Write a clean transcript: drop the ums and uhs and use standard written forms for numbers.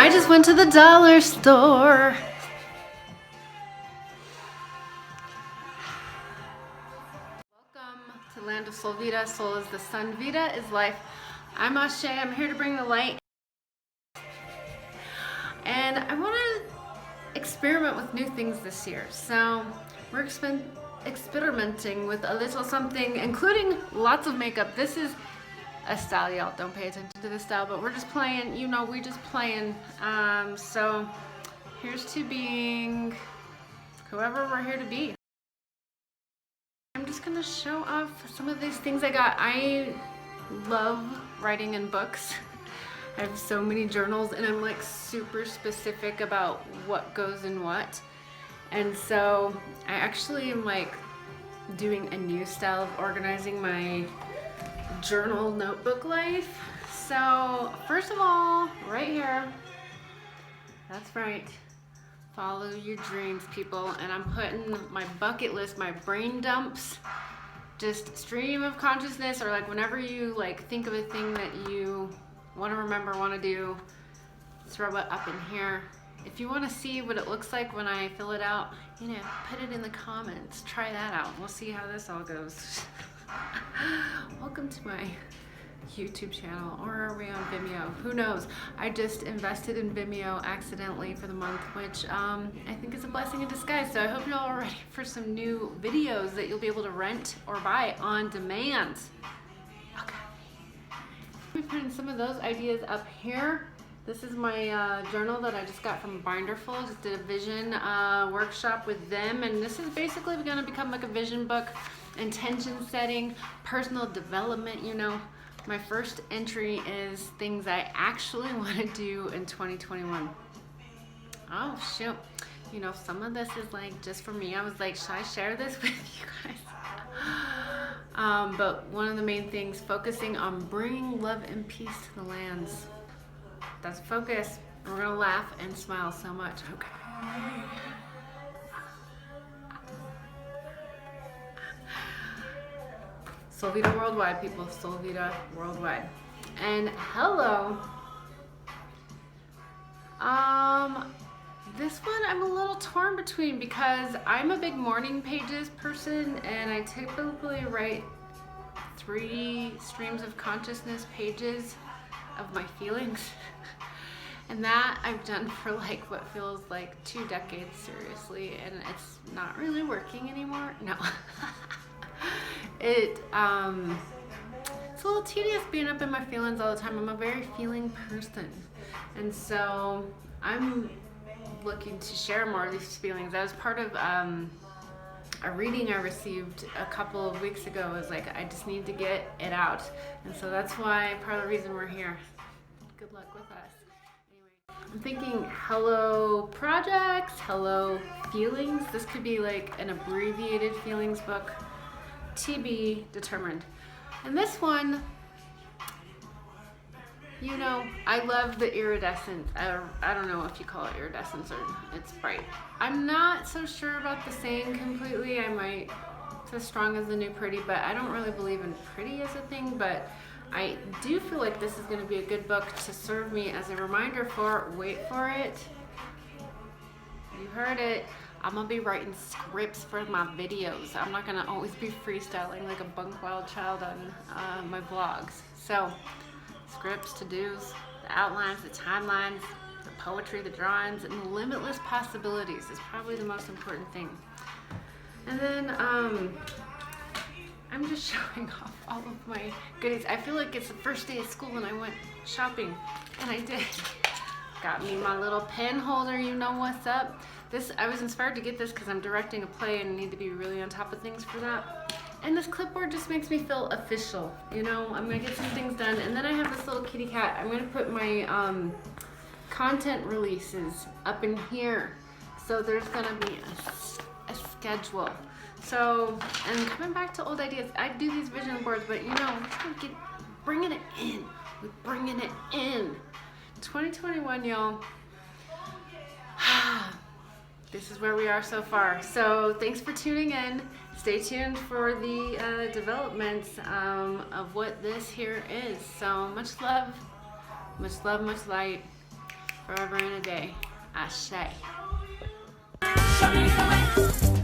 I just went to the dollar store. Welcome to land of Soul VIDA. Soul is the sun, VIDA is life. I'm ah-shay. I'm here to bring the light. And I want to experiment with new things this year. So we're experimenting with a little something, including lots of makeup. This is a style, y'all. Don't pay attention to the style, but we're just playing, you know, we just playing. So here's to being whoever we're here to be. I'm just gonna show off some of these things I got. I love writing in books. I have so many journals and I'm like super specific about what goes in what. And so I actually am like doing a new style of organizing my journal notebook life. So first of all, right here, that's right, follow your dreams, people. And I'm putting my bucket list, my brain dumps, just stream of consciousness, or like whenever you like think of a thing that you want to remember, want to do, throw it up in here. If you want to see what it looks like when I fill it out, you know, put it in the comments. Try that out. We'll see how this all goes. Welcome to my YouTube channel, or are we on Vimeo? Who knows? I just invested in Vimeo accidentally for the month, which I think is a blessing in disguise. So I hope you're all ready for some new videos that you'll be able to rent or buy on demand. Okay. We're putting some of those ideas up here. This is my journal that I just got from Binderful. Just did a vision workshop with them, and this is basically going to become like a vision book, intention setting, personal development. You know, my first entry is things I actually want to do in 2021. Oh shoot, you know, some of this is like just for me. I was like, should I share this with you guys? But one of the main things, focusing on bringing love and peace to the lands. That's focus. We're gonna laugh and smile so much. Okay. Soul VIDA worldwide, people. Soul VIDA worldwide. And hello. This one I'm a little torn between because I'm a big morning pages person, and I typically write 3 streams of consciousness pages of my feelings. And that I've done for like what feels like 2 decades, seriously, and it's not really working anymore. No. It's a little tedious being up in my feelings all the time. I'm a very feeling person, and so I'm looking to share more of these feelings. That was part of a reading I received a couple of weeks ago. Was like, I just need to get it out, and so that's why part of the reason we're here. Good luck with us. Anyway, I'm thinking hello projects, hello feelings. This could be like an abbreviated feelings book, to be determined. And this one, you know, I love the iridescent. I don't know if you call it iridescence or it's bright. I'm not so sure about the saying completely. I might, it's as strong as the new pretty, but I don't really believe in pretty as a thing. But I do feel like this is going to be a good book to serve me as a reminder for, wait for it, you heard it, I'm going to be writing scripts for my videos. I'm not going to always be freestyling like a bunk wild child on my vlogs. So scripts, to-dos, the outlines, the timelines, the poetry, the drawings, and the limitless possibilities is probably the most important thing. And then I'm just showing off all of my goodies. I feel like it's the first day of school and I went shopping, and I did. Got me my little pen holder, you know what's up. This, I was inspired to get this because I'm directing a play and need to be really on top of things for that. And this clipboard just makes me feel official, you know. I'm gonna get some things done. And then I have this little kitty cat. I'm gonna put my content releases up in here. So there's gonna be a schedule. So, and coming back to old ideas, I do these vision boards, but you know, we're bringing it in. We're bringing it in. 2021, y'all. This is where we are so far. So thanks for tuning in. Stay tuned for the developments of what this here is. So much love, much light. forever and a day. Ah-shay. Show me the way.